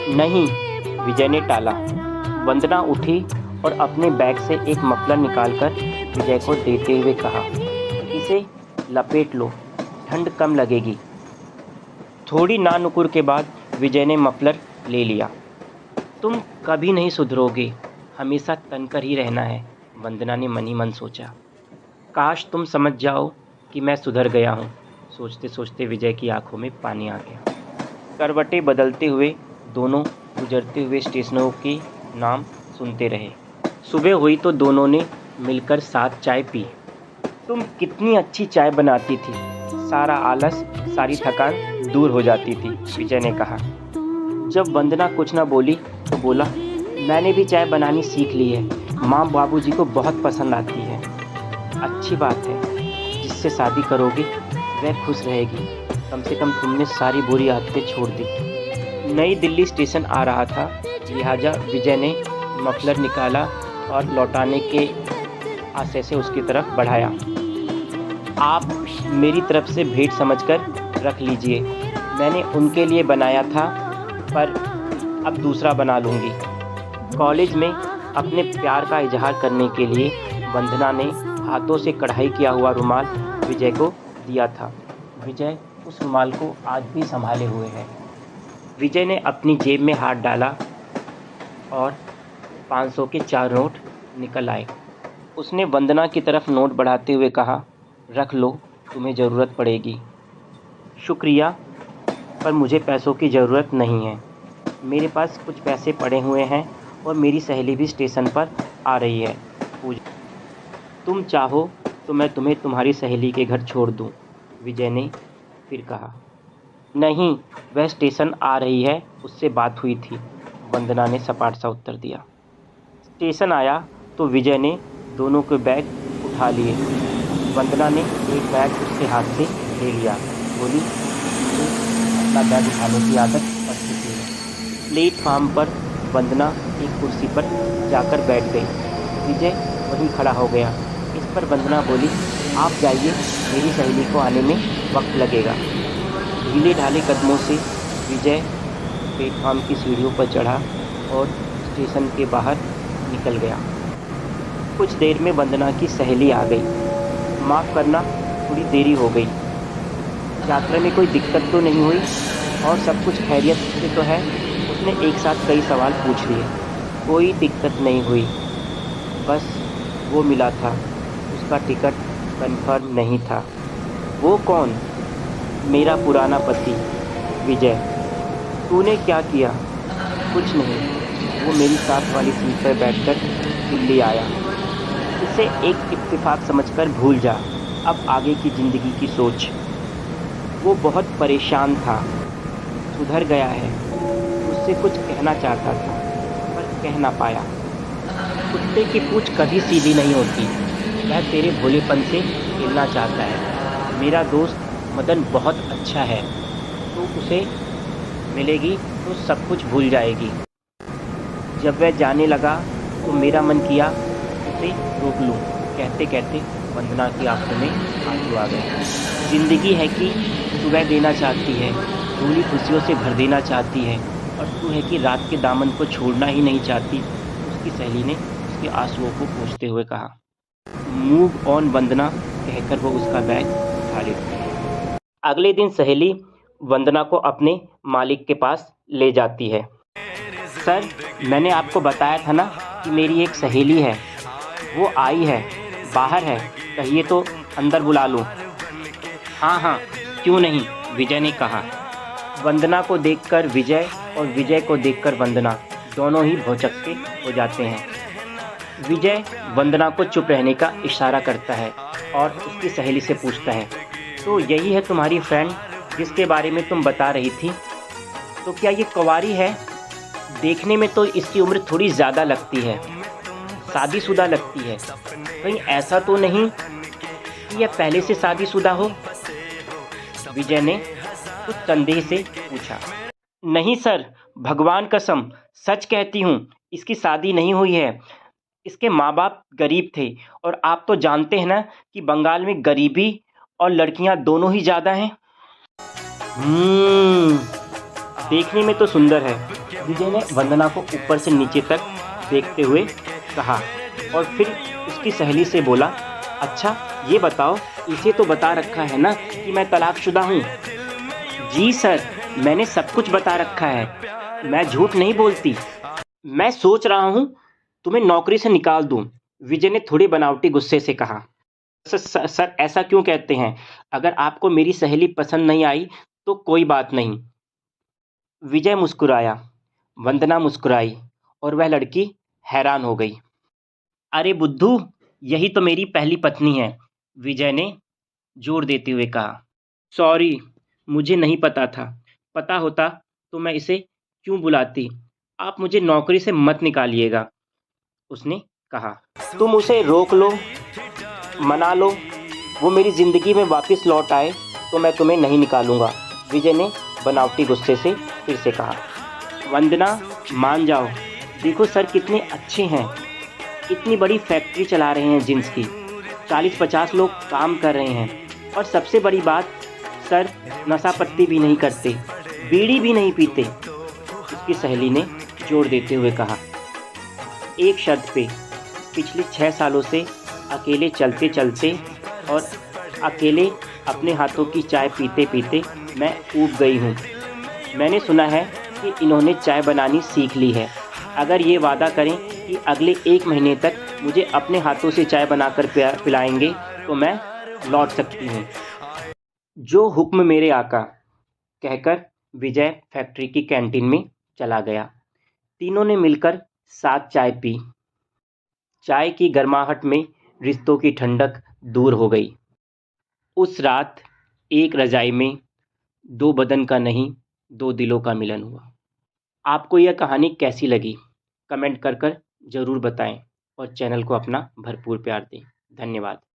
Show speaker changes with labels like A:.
A: नहीं, विजय ने टाला। वंदना उठी और अपने बैग से एक मफलर निकालकर विजय को देते हुए कहा, इसे लपेट लो, ठंड कम लगेगी। थोड़ी नानुकुर के बाद विजय ने मफलर ले लिया। तुम कभी नहीं सुधरोगे, हमेशा तनकर ही रहना है, वंदना ने मन ही मन सोचा। काश तुम समझ जाओ कि मैं सुधर गया हूँ। सोचते सोचते विजय की आंखों में पानी आ गया। करवटें बदलते हुए दोनों गुजरते हुए स्टेशनों के नाम सुनते रहे। सुबह हुई तो दोनों ने मिलकर साथ चाय पी। तुम कितनी अच्छी चाय बनाती थी, सारा आलस, सारी थकान दूर हो जाती थी, विजय ने कहा। जब वंदना कुछ न बोली तो बोला, मैंने भी चाय बनानी सीख ली है, माँ बाबूजी को बहुत पसंद आती है। अच्छी बात है, जिससे शादी करोगे वह खुश रहेगी, कम से कम तुमने सारी बुरी आदतें छोड़ दी। नई दिल्ली स्टेशन आ रहा था, लिहाजा विजय ने मफलर निकाला और लौटाने के आशय से उसकी तरफ बढ़ाया। आप मेरी तरफ से भेंट समझकर रख लीजिए, मैंने उनके लिए बनाया था पर अब दूसरा बना लूँगी। कॉलेज में अपने प्यार का इजहार करने के लिए वंदना ने हाथों से कढ़ाई किया हुआ रुमाल विजय को दिया था। विजय उस रुमाल को आज भी संभाले हुए है। विजय ने अपनी जेब में हाथ डाला और 500 के 4 नोट निकल आए। उसने वंदना की तरफ नोट बढ़ाते हुए कहा, रख लो, तुम्हें ज़रूरत पड़ेगी। शुक्रिया, पर मुझे पैसों की ज़रूरत नहीं है। मेरे पास कुछ पैसे पड़े हुए हैं और मेरी सहेली भी स्टेशन पर आ रही है। पूजा, तुम चाहो तो मैं तुम्हें तुम्हारी सहेली के घर छोड़ दूं, विजय ने फिर कहा। नहीं, वह स्टेशन आ रही है, उससे बात हुई थी, वंदना ने सपाट सा उत्तर दिया। स्टेशन आया तो विजय ने दोनों के बैग उठा लिए। वंदना ने एक बैग उसके हाथ से ले लिया, बोली, मुझे अपना बैग उठाने की आदत पड़ चुकी है। प्लेटफार्म पर वंदना एक कुर्सी पर जाकर बैठ गई। विजय वहीं खड़ा हो गया। इस पर वंदना बोली, आप जाइए, मेरी सहेली को आने में वक्त लगेगा। ढीले ढाले कदमों से विजय प्लेटफार्म की सीढ़ियों पर चढ़ा और स्टेशन के बाहर निकल गया। कुछ देर में वंदना की सहेली आ गई। माफ़ करना, थोड़ी देरी हो गई। यात्रा में कोई दिक्कत तो नहीं हुई और सब कुछ खैरियत से तो है? उसने एक साथ कई सवाल पूछ लिए। कोई दिक्कत नहीं हुई, बस वो मिला था, उसका टिकट कंफर्म नहीं था। वो कौन? मेरा पुराना पति विजय। तूने क्या किया? कुछ नहीं, वो मेरी साथ वाली सीट पर बैठकर दिल्ली आया। इसे एक इत्तेफाक समझकर भूल जा, अब आगे की ज़िंदगी की सोच। वो बहुत परेशान था, सुधर गया है, उससे कुछ कहना चाहता था पर कह ना पाया। कुत्ते की पूँछ कभी सीधी नहीं होती, वह तेरे भोलेपन से खेलना चाहता है। मेरा दोस्त मदन बहुत अच्छा है, तो उसे मिलेगी तो सब कुछ भूल जाएगी। जब वह जाने लगा तो मेरा मन किया उसे रोक लूं। कहते कहते वंदना की आंखों में आंसू आ गए। ज़िंदगी है कि सुबह देना चाहती है, भूली खुशियों से भर देना चाहती है, और तू है कि रात के दामन को छोड़ना ही नहीं चाहती, उसकी सहेली ने उसके आंसुओं को पोंछते हुए कहा। मूव ऑन वंदना, कहकर वो उसका बैग उठा लेती। अगले दिन सहेली वंदना को अपने मालिक के पास ले जाती है। सर, मैंने आपको बताया था ना कि मेरी एक सहेली है, वो आई है, बाहर है, कहिए तो अंदर बुला लूँ। हाँ हाँ, क्यों नहीं, विजय ने कहा। वंदना को देखकर विजय और विजय को देखकर वंदना दोनों ही भौचक्के हो जाते हैं। विजय वंदना को चुप रहने का इशारा करता है और उसकी सहेली से पूछता है, तो यही है तुम्हारी फ्रेंड जिसके बारे में तुम बता रही थी? तो क्या ये कुंवारी है? देखने में तो इसकी उम्र थोड़ी ज़्यादा लगती है, शादीशुदा लगती है। कहीं ऐसा तो नहीं कि यह पहले से शादीशुदा हो? विजय ने कुछ संदेह से पूछा। नहीं सर, भगवान कसम, सच कहती हूँ, इसकी शादी नहीं हुई है। इसके माँ बाप गरीब थे और आप तो जानते हैं ना कि बंगाल में गरीबी और लड़कियाँ दोनों ही ज़्यादा हैं। देखने में तो सुंदर है, विजय ने वंदना को ऊपर से नीचे तक देखते हुए कहा और फिर उसकी सहेली से बोला, अच्छा ये बताओ, इसे तो बता रखा है ना कि मैं तलाकशुदा हूँ। जी सर, मैंने सब कुछ बता रखा है, मैं झूठ नहीं बोलती। मैं सोच रहा हूँ तुम्हें नौकरी से निकाल दूँ, विजय ने थोड़ी बनावटी गुस्से से कहा। सर ऐसा क्यों कहते हैं? अगर आपको मेरी सहेली पसंद नहीं आई तो कोई बात नहीं। विजय मुस्कुराया, वंदना मुस्कुराई और वह लड़की हैरान हो गई। अरे बुद्धू, यही तो मेरी पहली पत्नी है, विजय ने जोर देते हुए कहा। सॉरी, मुझे नहीं पता था। पता होता तो मैं इसे क्यों बुलाती। आप मुझे नौकरी से मत निकालिएगा, उसने कहा। तुम उसे रोक लो, मना लो, वो मेरी ज़िंदगी में वापस लौट आए तो मैं तुम्हें नहीं निकालूंगा, विजय ने बनावटी गुस्से से फिर से कहा। वंदना, मान जाओ, देखो सर कितने अच्छे हैं, इतनी बड़ी फैक्ट्री चला रहे हैं जींस की, 40-50 लोग काम कर रहे हैं और सबसे बड़ी बात, सर नशा पत्ती भी नहीं करते, बीड़ी भी नहीं पीते, उसकी सहेली ने जोर देते हुए कहा। एक शर्त पे, पिछले 6 सालों से अकेले चलते चलते और अकेले अपने हाथों की चाय पीते पीते मैं ऊब गई हूँ। मैंने सुना है कि इन्होंने चाय बनानी सीख ली है। अगर ये वादा करें कि अगले 1 महीने तक मुझे अपने हाथों से चाय बनाकर पिलाएंगे तो मैं लौट सकती हूँ। जो हुक्म मेरे आका, कहकर विजय फैक्ट्री की कैंटीन में चला गया। तीनों ने मिलकर साथ चाय पी। चाय की गर्माहट में रिश्तों की ठंडक दूर हो गई। उस रात एक रजाई में 2 बदन का नहीं, 2 दिलों का मिलन हुआ। आपको यह कहानी कैसी लगी? कमेंट कर ज़रूर बताएं और चैनल को अपना भरपूर प्यार दें। धन्यवाद।